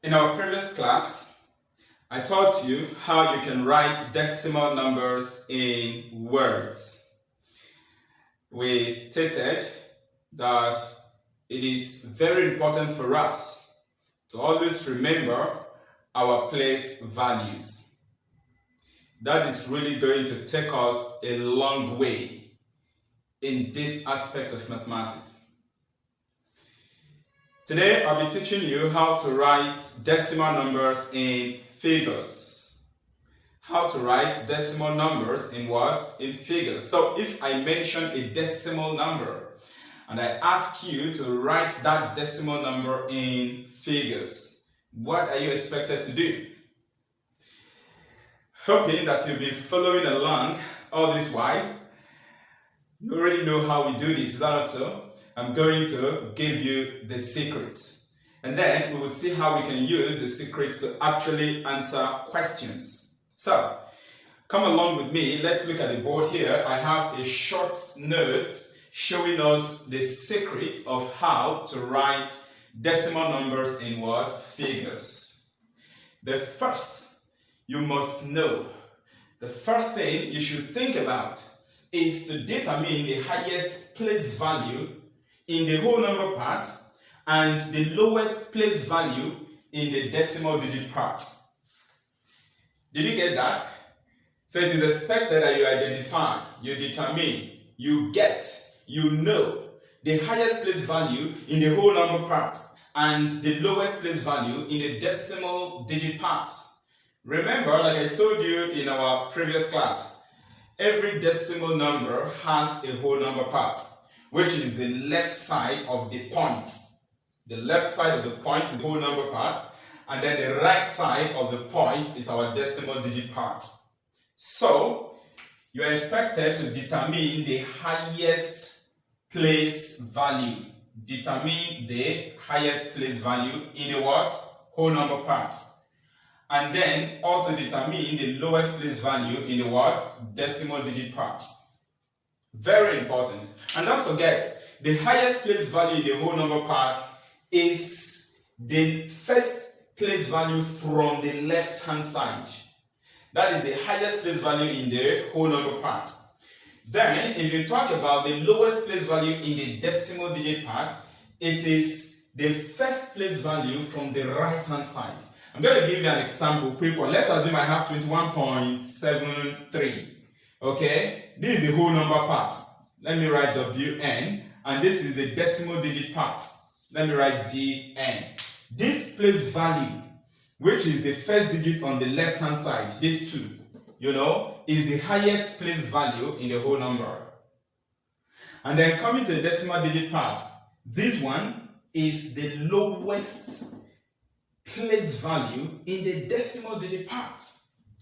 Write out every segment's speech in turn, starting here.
In our previous class, I taught you how you can write decimal numbers in words. We stated that it is very important for us to always remember our place values. That is really going to take us a long way in this aspect of mathematics. Today, I'll be teaching you how to write decimal numbers in figures. How to write decimal numbers in what? In figures. So if I mention a decimal number and I ask you to write that decimal number in figures, what are you expected to do? Hoping that you'll be following along all this while. You already know how we do this, is that not so? I'm going to give you the secrets. And then we will see how we can use the secrets to actually answer questions. So, come along with me. Let's look at the board here. I have a short note showing us the secret of how to write decimal numbers in what? Figures. The first you must know, the first thing you should think about is to determine the highest place value in the whole number part and the lowest place value in the decimal digit part. Did you get that? So it is expected that you identify, you determine, you get, you know the highest place value in the whole number part and the lowest place value in the decimal digit part. Remember, like I told you in our previous class, every decimal number has a whole number part, which is the left side of the point. The left side of the point is the whole number part, and then the right side of the point is our decimal digit part. So, you are expected to determine the highest place value. Determine the highest place value in the what? Whole number part. And then also determine the lowest place value in the what? Decimal digit part. Very important. And don't forget, the highest place value in the whole number part is the first place value from the left hand side. That is the highest place value in the whole number part. Then, if you talk about the lowest place value in the decimal digit part, it is the first place value from the right hand side. I'm going to give you an example, quick one. Let's assume I have 21.73. Okay, this is the whole number part. Let me write WN, and this is the decimal digit part. Let me write DN. This place value, which is the first digit on the left hand side, these two, is the highest place value in the whole number. And then coming to the decimal digit part, this one is the lowest place value in the decimal digit part.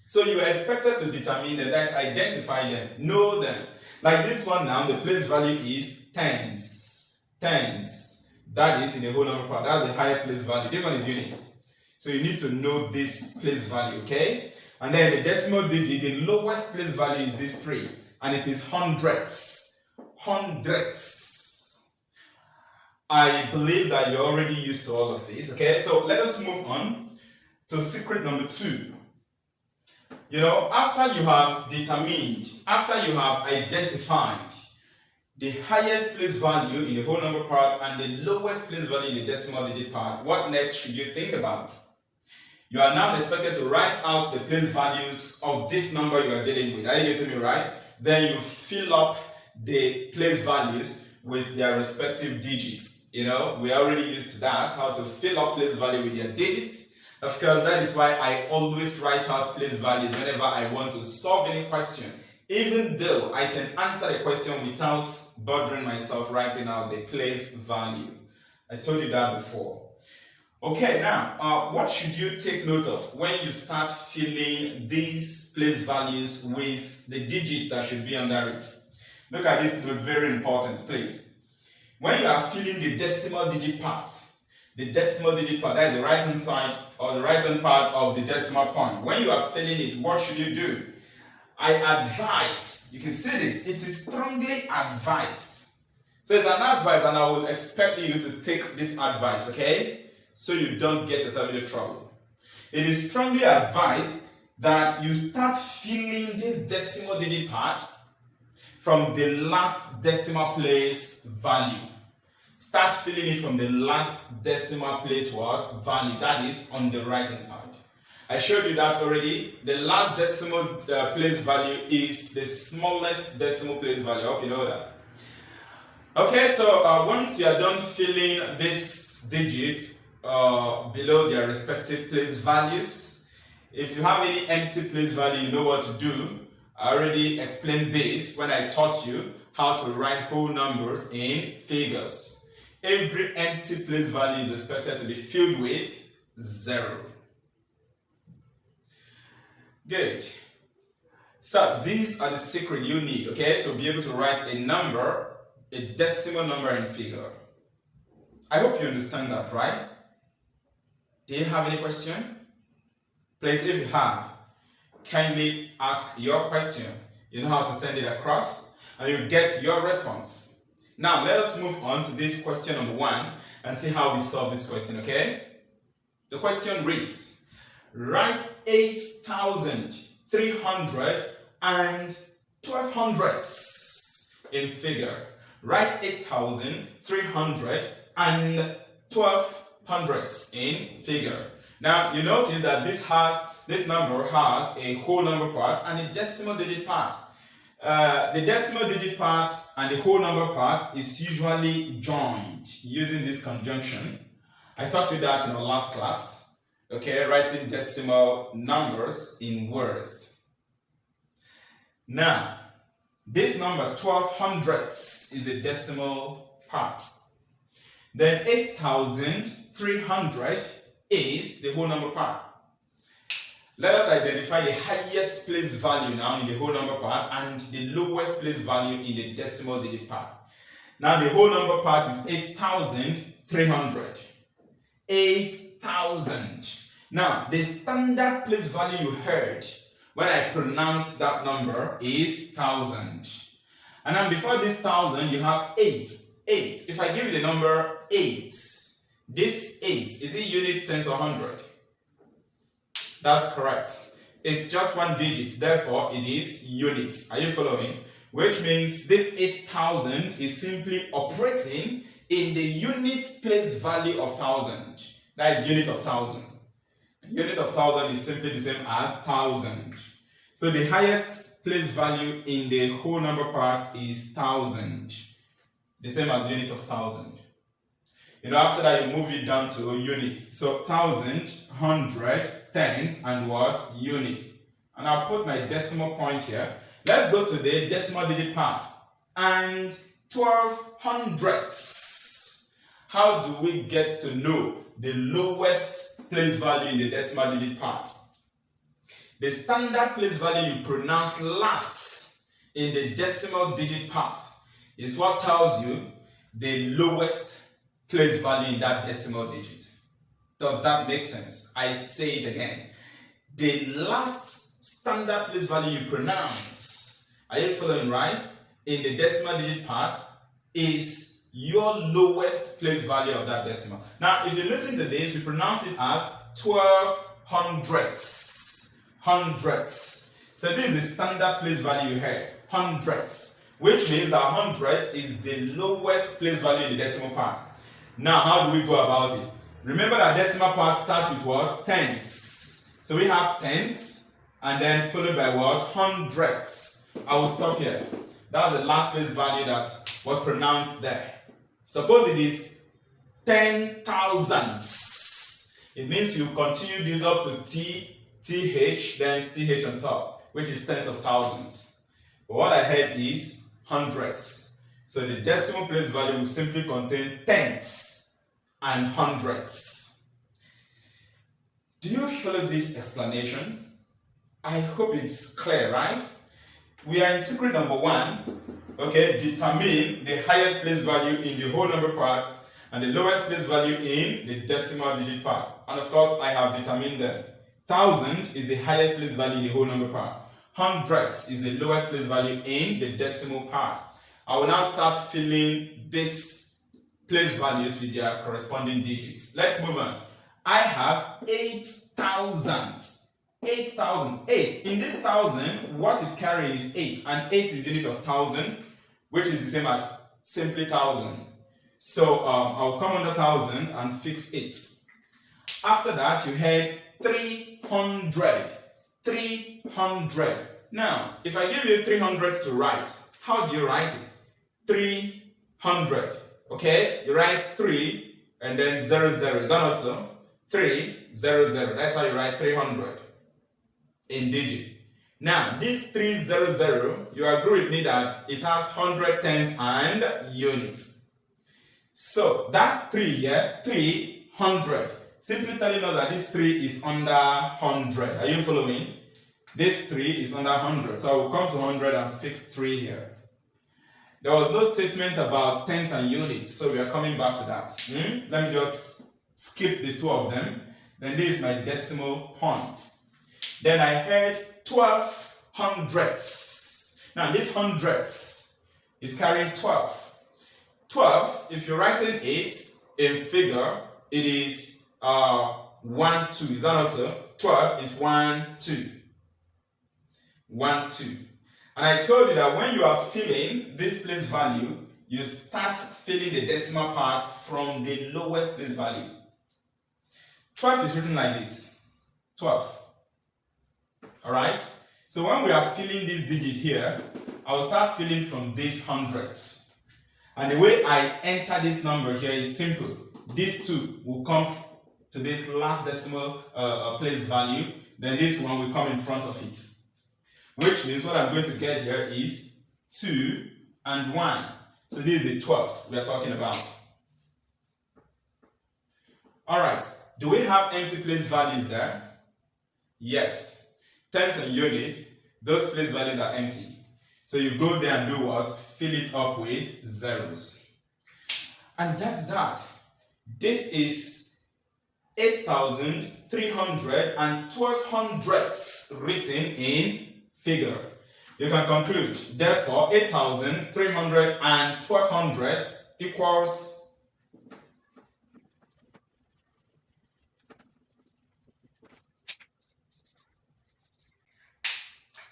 So you are expected to determine them, that's identify them, know them. Like this one now, the place value is tens. Tens. That is in the whole number part. That's the highest place value. This one is units. So you need to know this place value, okay? And then the decimal digit, the lowest place value is this 3. And it is hundredths. Hundredths. I believe that you're already used to all of this, okay? So let us move on to secret number 2. After you have determined, after you have identified the highest place value in the whole number part and the lowest place value in the decimal digit part, what next should you think about? You are now expected to write out the place values of this number you are dealing with. Are you getting me right? Then you fill up the place values with their respective digits. We are already used to that, how to fill up place value with their digits. Of course, that is why I always write out place values whenever I want to solve any question, even though I can answer the question without bothering myself writing out the place value. I told you that before. Okay, now, what should you take note of when you start filling these place values with the digits that should be under it? Look at this note, very important, please. When you are filling the decimal digit part, that is the right hand side or the right hand part of the decimal point. When you are filling it, what should you do? I advise, you can see this, it is strongly advised. So it's an advice and I will expect you to take this advice, okay? so you don't get yourself into trouble. It is strongly advised that you start filling this decimal digit part from the last decimal place value. Start filling it from the last decimal place what? Value. That is on the right hand side. I showed you that already. The last decimal place value is the smallest decimal place value. I hope you know that. Okay, so once you are done filling these digits below their respective place values, if you have any empty place value, you know what to do. I already explained this when I taught you how to write whole numbers in figures. Every empty place value is expected to be filled with 0. Good. So these are the secret you need, okay, to be able to write a number, a decimal number in figure. I hope you understand that, right? Do you have any question? Please, if you have, kindly ask your question. You know how to send it across, and you get your response. Now, let us move on to this question number 1 and see how we solve this question, okay? The question reads, write 8,300 and 12 hundredths in figure. Write 8,300 and 12 hundredths in figure. Now, you notice that this number has a whole number part and a decimal digit part. The decimal digit part and the whole number part is usually joined using this conjunction. I taught you that in our last class. Okay, writing decimal numbers in words. Now, this number 12 hundredths is the decimal part. Then 8,300 is the whole number part. Let us identify the highest place value now in the whole number part and the lowest place value in the decimal digit part. Now the whole number part is 8,300. 8,000. Now the standard place value you heard when I pronounced that number is 1,000. And then before this 1,000 you have 8. 8. If I give you the number 8, this 8, is it units, tens, or 100? That's correct. It's just one digit, therefore it is units. Are you following? Which means this 8,000 is simply operating in the unit place value of 1,000. That is unit of 1,000. Unit of 1,000 is simply the same as 1,000. So the highest place value in the whole number part is 1,000. The same as unit of 1,000. You know, after that you move it down to units. So 1,000, 100, tens, and what? Units. And I'll put my decimal point here. Let's go to the decimal digit part. And 12 hundredths. How do we get to know the lowest place value in the decimal digit part? The standard place value you pronounce last in the decimal digit part is what tells you the lowest place value in that decimal digit. Does that make sense? I say it again. The last standard place value you pronounce, are you following right? In the decimal digit part is your lowest place value of that decimal. Now, if you listen to this, we pronounce it as 12 hundredths. Hundredths. So this is the standard place value you heard. Hundredths. Which means that hundredths is the lowest place value in the decimal part. Now, how do we go about it? Remember that decimal part starts with what? Tenths. So we have tenths and then followed by what? Hundredths. I will stop here. That was the last place value that was pronounced there. Suppose it is 10,000ths. It means you continue this up to th, then th on top, which is tens of thousands. But what I heard is hundredths. So the decimal place value will simply contain tenths and hundredths. Do you follow this explanation? I hope it's clear, right? We are in secret number 1. Okay, determine the highest place value in the whole number part and the lowest place value in the decimal digit part. And of course, I have determined them. 1,000 is the highest place value in the whole number part. Hundredths is the lowest place value in the decimal part. I will now start filling this place values with their corresponding digits. Let's move on. I have 8,000. 8,000. 8. In this 1,000, what it's carrying is 8. And 8 is unit of 1,000, which is the same as simply 1,000. So I'll come under 1,000 and fix 8. After that, you had 300. 300. Now, if I give you 300 to write, how do you write it? 300. Okay? You write 3 and then 00. Is that not so? 300. That's how you write 300 in digit. Now, this 300, you agree with me that it has 100 tens and units. So, that 3 here, 300. Simply telling us that this 3 is under 100. Are you following? This 3 is under 100. So, I will come to 100 and fix 3 here. There was no statement about tens and units, so we are coming back to that. Let me just skip the two of them. Then this is my decimal point. Then I had 12 hundredths. Now this hundredths is carrying 12. 12, if you're writing it in figure, it is 1, 2. Is that also? 12 is 1, 2. 1, 2. And I told you that when you are filling this place value, you start filling the decimal part from the lowest place value. 12 is written like this. 12. Alright? So when we are filling this digit here, I will start filling from these hundreds. And the way I enter this number here is simple. These two will come to this last decimal place value. Then this one will come in front of it. Which means what I'm going to get here is 2 and 1. So this is the 12 we are talking about. Alright, do we have empty place values there? Yes. Tens and units, those place values are empty. So you go there and do what? Fill it up with zeros. And that's that. This is 8,300 and 12 hundredths written in figure. You can conclude, therefore, 8,300 and 12 hundredths equals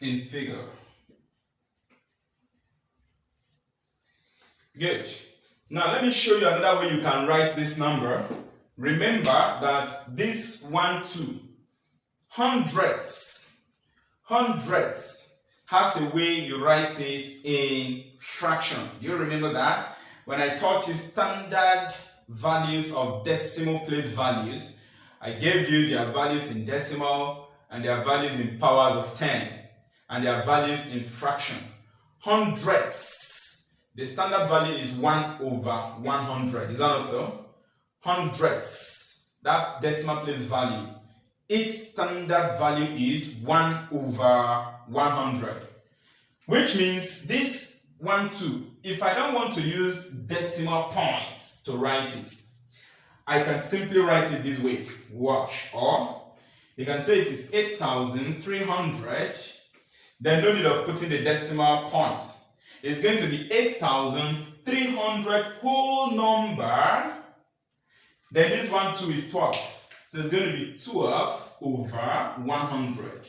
in figure. Good. Now let me show you another way you can write this number. Remember that this 1, 2, hundredths has a way you write it in fraction. Do you remember that? When I taught you standard values of decimal place values, I gave you their values in decimal and their values in powers of 10 and their values in fraction. Hundredths, the standard value is 1 over 100. Is that not so? Hundredths, that decimal place value, its standard value is 1 over 100. Which means this 1, 2, if I don't want to use decimal points to write it, I can simply write it this way. Watch. Or you can say it is 8,300. Then no need of putting the decimal point. It's going to be 8,300 whole number. Then this 1, 2 is 12. So it's going to be 12 over 100.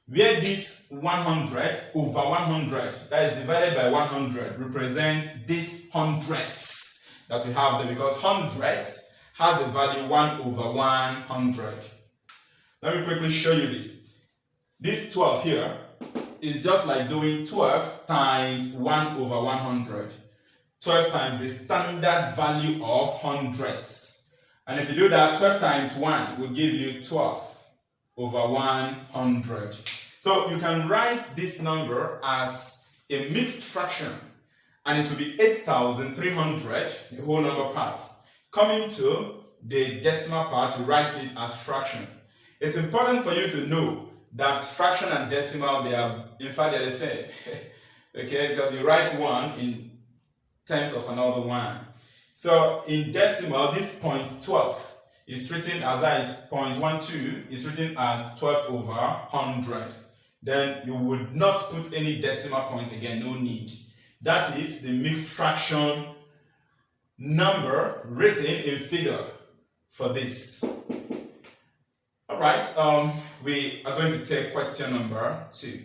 Where this 100 over 100, that is divided by 100, represents this hundredths that we have there, because hundredths has the value 1 over 100. Let me quickly show you this. This 12 here is just like doing 12 times 1 over 100. 12 times the standard value of hundredths. And if you do that, 12 times 1 will give you 12 over 100. So you can write this number as a mixed fraction. And it will be 8,300, the whole number part. Coming to the decimal part, you write it as fraction. It's important for you to know that fraction and decimal, they are, in fact, they're the same. Okay, because you write 1 in terms of another 1. So in decimal, this 0.12 is written as that is 0.12 is written as 12 over 100. Then you would not put any decimal point again, no need. That is the mixed fraction number written in figure for this. All right, we are going to take question number 2.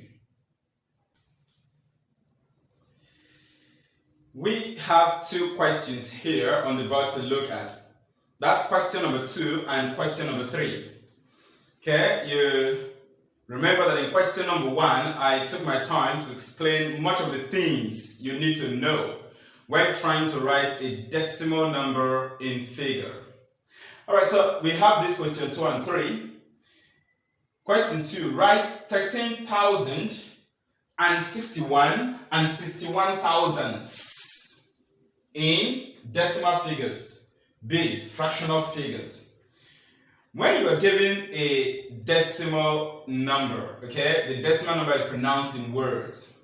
We have 2 questions here on the board to look at. That's question number 2 and question number 3. Okay, you remember that in question number 1, I took my time to explain much of the things you need to know when trying to write a decimal number in figure. All right, so we have this question 2 and 3. Question 2, write 13,061 and 61 thousandths in decimal figures, B, fractional figures. When you are given a decimal number, okay, the decimal number is pronounced in words.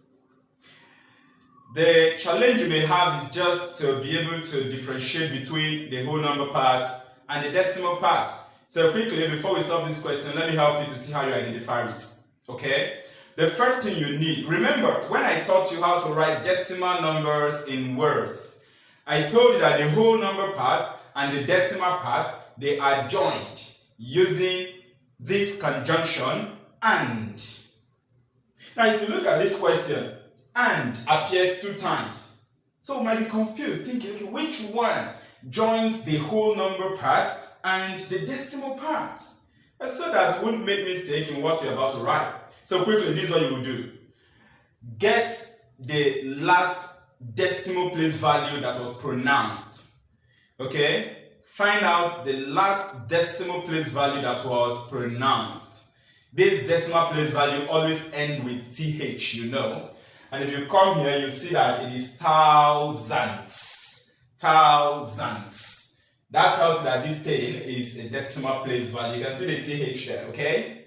The challenge you may have is just to be able to differentiate between the whole number part and the decimal part. So quickly, before we solve this question, let me help you to see how you identify it. Okay? The first thing you need, remember, when I taught you how to write decimal numbers in words, I told you that the whole number part and the decimal part, they are joined using this conjunction and. Now, if you look at this question, and appeared 2 times. So we might be confused, thinking, okay, which one joins the whole number part and the decimal part? So that we wouldn't make mistake in what we're about to write. So quickly, this is what you will do. Get the last decimal place value that was pronounced. Okay? Find out the last decimal place value that was pronounced. This decimal place value always ends with TH, you know. And if you come here, you see that it is thousandths. Thousandths. That tells you that this thing is a decimal place value. You can see the TH there, okay?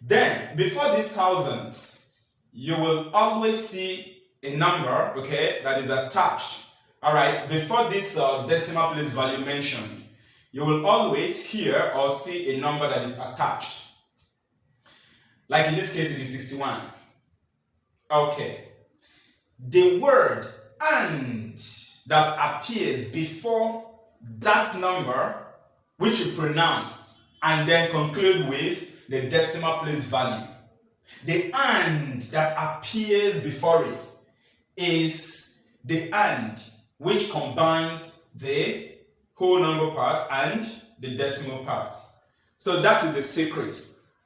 Then, before this thousandths, you will always see a number, okay, that is attached. Alright, before this decimal place value mentioned, you will always hear or see a number that is attached. Like in this case, it is 61. Okay. The word and that appears before that number which you pronounced and then conclude with the decimal place value. The and that appears before it is the and which combines the whole number part and the decimal part. So that is the secret.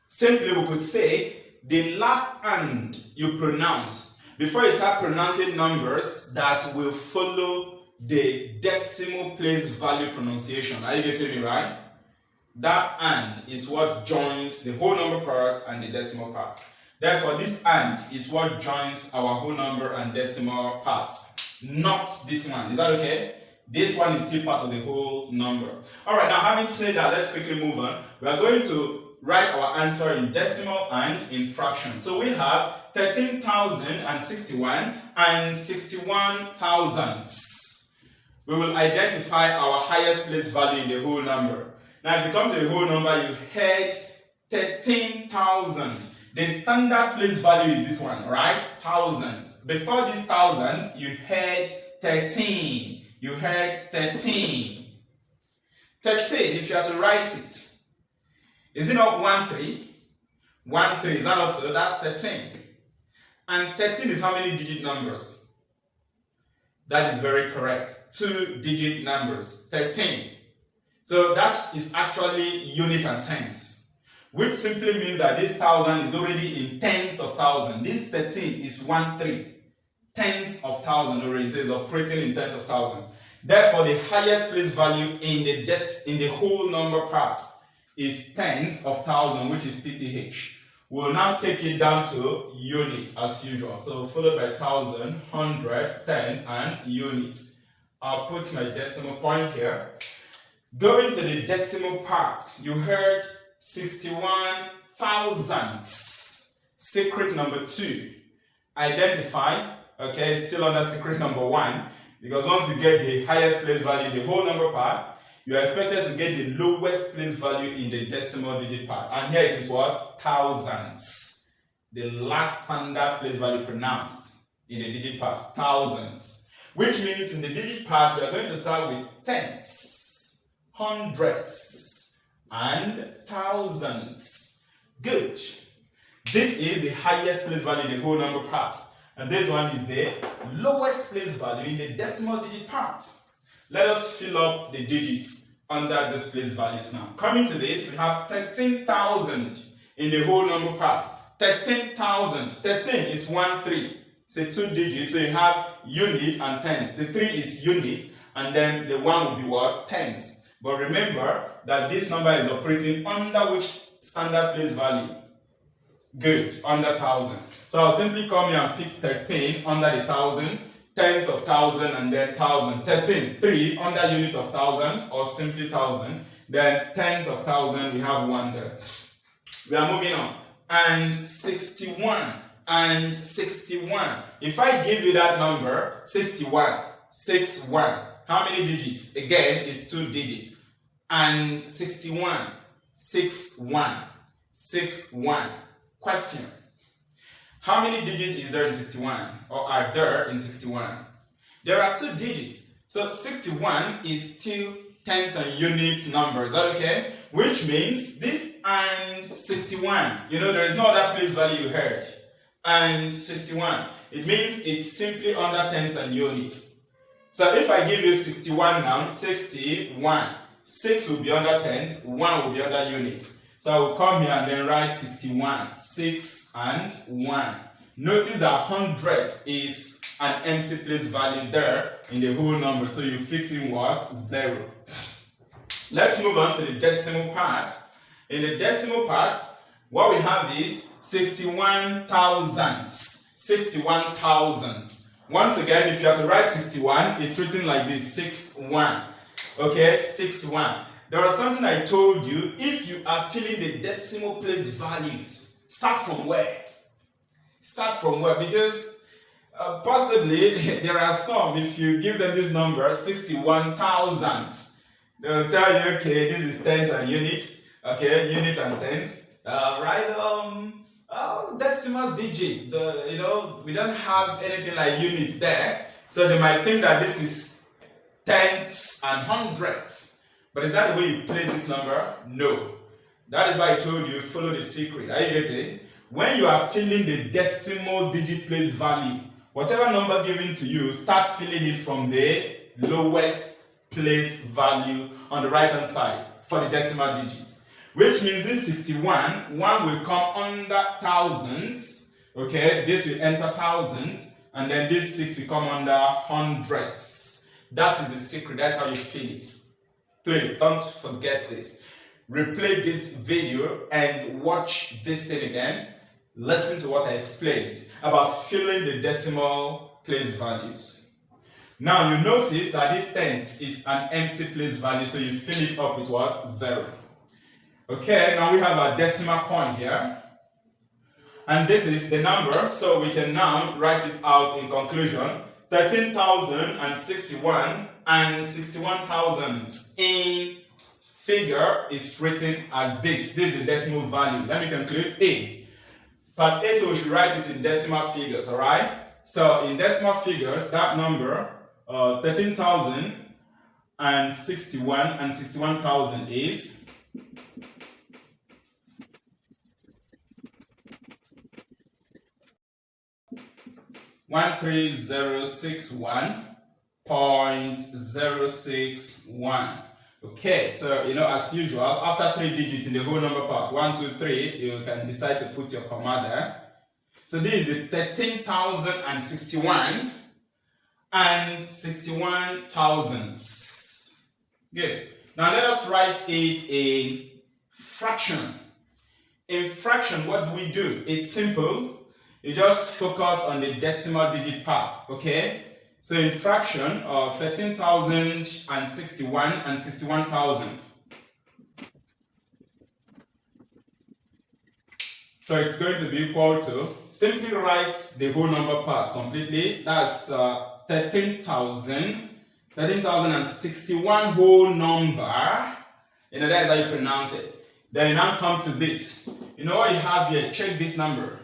Simply we could say the last and you pronounce before you start pronouncing numbers that will follow the decimal place value pronunciation. Are you getting me right? That and is what joins the whole number part and the decimal part. Therefore, this and is what joins our whole number and decimal parts, not this one. Is that okay? This one is still part of the whole number. Alright, now having said that, let's quickly move on. We are going to write our answer in decimal and in fraction. So we have 13,061 and 61 thousandths. We will identify our highest place value in the whole number. Now, if you come to the whole number, you heard 13,000. The standard place value is this one, right? 1,000. Before this 1,000, you heard 13. You heard 13. 13, if you have to write it, is it not 1, 3? 1, 3, is that not so? That's 13. And 13 is how many digit numbers? That is very correct. 2 digit numbers. 13. So that is actually unit and tens, which simply means that this 1,000 is already in tens of thousand. This 13 is 1, 3. Tens of thousand already, so it's operating in tens of thousand. Therefore, the highest place value in the whole number part is tens of thousand, which is TTH. We'll now take it down to units as usual. So followed by thousand, hundred, tens, and units. I'll put my decimal point here. Going to the decimal part, you heard 61 thousandths. Secret number 2. Identify, okay, still under secret number 1, because once you get the highest place value, the whole number part, you are expected to get the lowest place value in the decimal digit part. And here it is what? Thousandths. The last standard place value pronounced in the digit part. Thousandths. which means in the digit part, we are going to start with tens, hundreds, and thousands. Good. This is the highest place value in the whole number part. And this one is the lowest place value in the decimal digit part. Let us fill up the digits under those place values now. Coming to this, we have 13,000 in the whole number part. 13,000. 13 is 1, 3. It's a 2 digits, so you have unit and tens. The 3 is unit, and then the 1 will be what? Tens. But remember that this number is operating under which standard place value? Good, under 1,000. So I'll simply come here and fix 13 under the 1,000, tens of 1,000, and then 1,000. 13, 3 under unit of 1,000, or simply 1,000. Then tens of 1,000, we have 1 there. We are moving on. And 61. And 61. If I give you that number, 61, 61, how many digits? Again, it's 2 digits. And 61, 61, 61. Question. How many digits is there in 61? Or are there in 61? There are 2 digits. So 61 is still tens and unit numbers. Is that okay? Which means this and 61. You know, there is no other place value you heard. And 61. It means it's simply under tens and units. So if I give you 61 now, 61. 6 will be under tens, 1 will be under units. So I will come here and then write 61, 6 and 1. Notice that 100 is an empty place value there in the whole number. So you fix in what? 0. Let's move on to the decimal part. In the decimal part, what we have is 61,000. 61,000. Once again, if you have to write 61, it's written like this, 61. Okay, 61. There was something I told you. If you are filling the decimal place values, start from where? Start from where? Because possibly there are some, if you give them this number, 61,000, they'll tell you, okay, this is tens and units, okay, unit and tens, right? Decimal digits, we don't have anything like units there, so they might think that this is tenths and hundreds. But is that the way you place this number? No. That is why I told you, follow the secret. Are you getting? When you are filling the decimal digit place value, whatever number given to you, start filling it from the lowest place value on the right hand side for the decimal digits. Which means this 61, 1 will come under thousands. Okay, this will enter thousands, and then this 6 will come under hundreds. That is the secret. That's how you fill it. Please don't forget this. Replay this video and watch this thing again. Listen to what I explained about filling the decimal place values. Now you notice that this tenth is an empty place value, so you fill it up with what? 0. Okay, now we have our decimal point here. And this is the number, so we can now write it out in conclusion. 13,061 and 61,000 in figure is written as this. This is the decimal value. Let me conclude A. Part A, so we should write it in decimal figures, alright? So in decimal figures, that number, 13,061 and 61,000 is 13061.061. Okay, so as usual, after 3 digits in the whole number part, 1, 2, 3, you can decide to put your comma there. So this is the 13,061 and 61,000. Good. Now let us write it in fraction. In fraction, what do we do? It's simple. You just focus on the decimal digit part, okay? So in fraction, 13,061 and 61,000. So it's going to be equal to, simply write the whole number part completely. That's 13,061 whole number. That's how you pronounce it. Then you now come to this. You know what you have here? Check this number.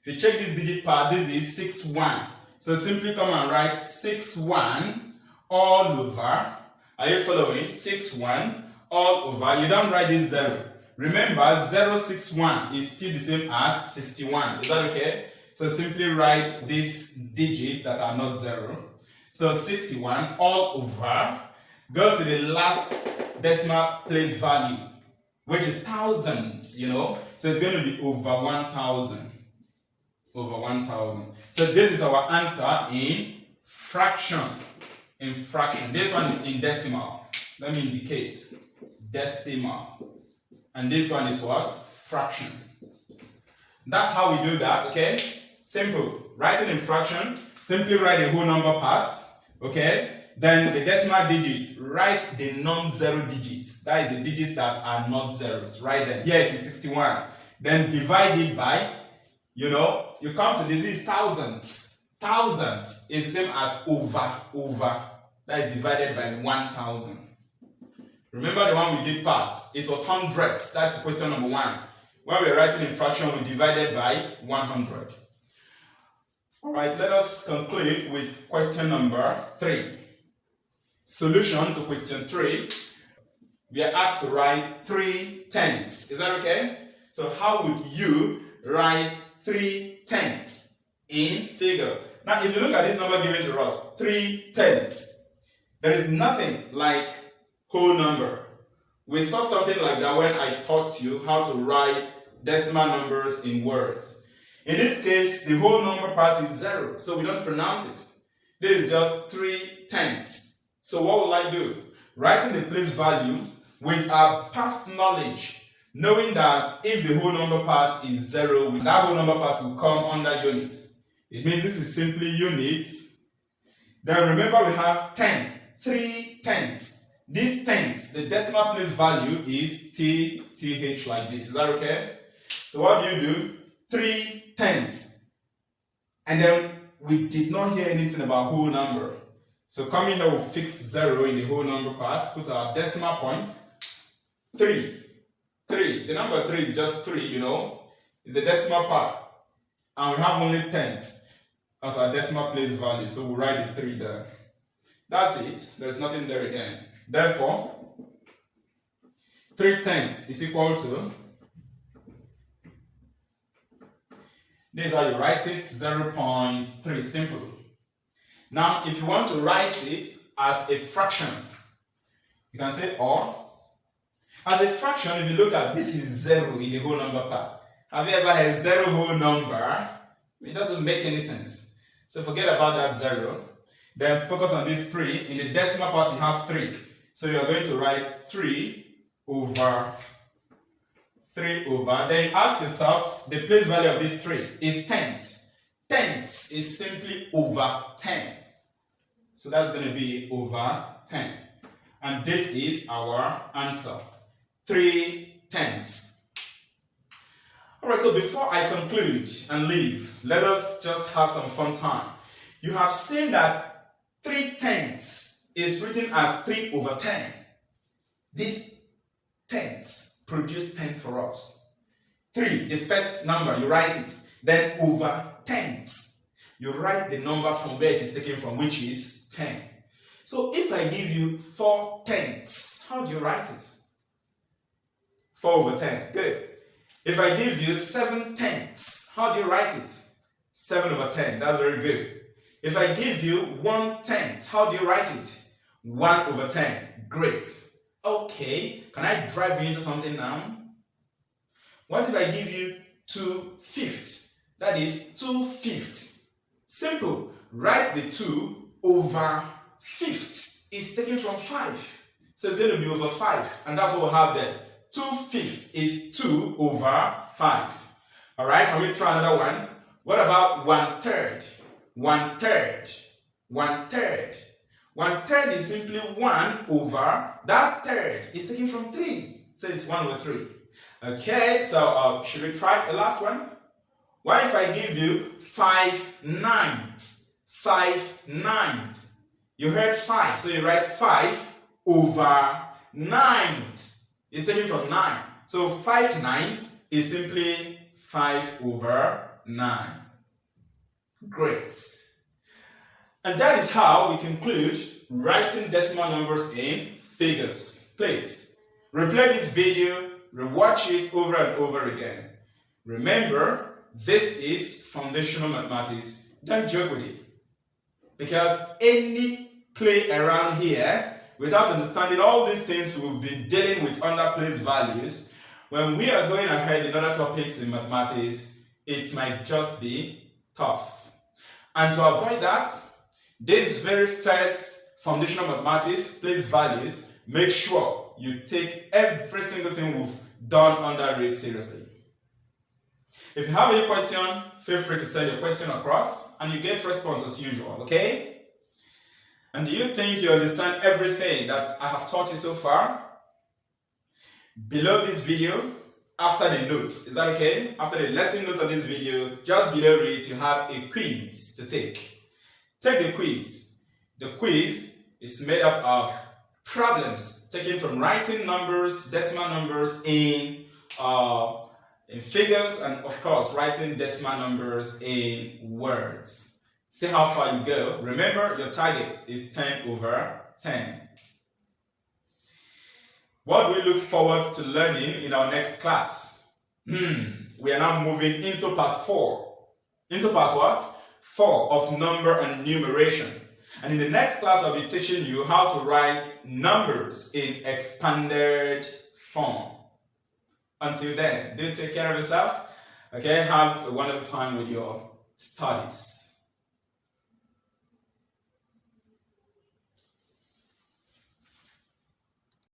If you check this digit part, this is 61. So simply come and write 61 all over. Are you following? 61 all over. You don't write this 0. Remember, 061 is still the same as 61. Is that okay? So simply write these digits that are not 0. So 61 all over. Go to the last decimal place value, which is thousands, you know. So it's going to be over 1,000. Over 1,000. So this is our answer in fraction. In fraction. This one is in decimal. Let me indicate. Decimal. And this one is what? Fraction. That's how we do that, okay? Simple. Writing in fraction, simply write the whole number parts, okay? Then the decimal digits, write the non-zero digits. That is the digits that are not zeros. Write them. Here it is 61. Then divide it by, you know, you come to this is thousands. Thousands is the same as over. That is divided by 1,000. Remember the one we did past. It was hundreds. That's question number 1. When we are writing in fraction, we divided by 100. Alright, let us conclude with question number 3. Solution to question 3. We are asked to write 3/10. Is that okay? So how would you write 3/10 in figure? Now, if you look at this number given to us, 3/10, there is nothing like whole number. We saw something like that when I taught you how to write decimal numbers in words. In this case, the whole number part is 0, so we don't pronounce it. This is just 3/10. So what will I do? Writing the place value with our past knowledge, knowing that if the whole number part is 0, that whole number part will come under units. It means this is simply units. Then remember we have tenth, 3/10. This tenth, the decimal place value is TH like this. Is that okay? So what do? 3/10. And then we did not hear anything about whole number. So coming here, we'll fix 0 in the whole number part, put our decimal point. 3. The number 3 is just 3, you know. It's the decimal part. And we have only tenths as our decimal place value. So we'll write the 3 there. That's it. There's nothing there again. Therefore, 3/10 is equal to, this is how you write it, 0.3. Simple. Now, if you want to write it as a fraction, you can say or. As a fraction, if you look at this is 0 in the whole number part. Have you ever had 0 whole number? It doesn't make any sense. So forget about that 0. Then focus on this 3. In the decimal part, you have 3. So you're going to write 3 over. Then you ask yourself, the place value of this 3 is tenths. Tenths is simply over 10. So that's going to be over 10. And this is our answer. 3/10. Alright, so before I conclude and leave, let us just have some fun time. You have seen that 3/10 is written as 3/10. This tenths produce 10 for us. 3, the first number, you write it. Then over tenths, you write the number from where it is taken from, which is 10. So if I give you 4/10, how do you write it? 4/10. Good. If I give you 7/10, how do you write it? 7/10. That's very good. If I give you 1/10, how do you write it? 1/10. Great. Okay, can I drive you into something now? What if I give you 2/5? That is 2/5. Simple. Write the 2/5. It's taken from 5. So it's going to be over 5. And that's what we'll have there. 2/5 is 2/5. Alright, can we try another one? What about 1/3? 1/3. 1/3. 1/3 is simply 1 over, that third is taken from 3. So it's 1/3. Okay, so should we try the last one? What if I give you 5/9? 5/9. You heard 5, so you write 5/9. It's taken from 9. So 5/9 is simply 5/9. Great. And that is how we conclude writing decimal numbers in figures. Please, replay this video, rewatch it over and over again. Remember, this is foundational mathematics. Don't joke with it. Because any play around here, without understanding all these things we've been dealing with under place values, when we are going ahead in other topics in mathematics, it might just be tough. And to avoid that, this very first foundational mathematics, place values, make sure you take every single thing we've done under it seriously. If you have any question, feel free to send your question across and you get response as usual, okay? And do you think you understand everything that I have taught you so far? Below this video, after the notes, is that okay? After the lesson notes of this video, just below it, you have a quiz to take. Take the quiz. The quiz is made up of problems taken from writing numbers, decimal numbers in figures, and of course, writing decimal numbers in words. See how far you go. Remember, your target is 10 over 10. What do we look forward to learning in our next class? We are now moving into part 4. Into part what? 4 of number and numeration. And in the next class, I'll be teaching you how to write numbers in expanded form. Until then, do take care of yourself. Okay, have a wonderful time with your studies.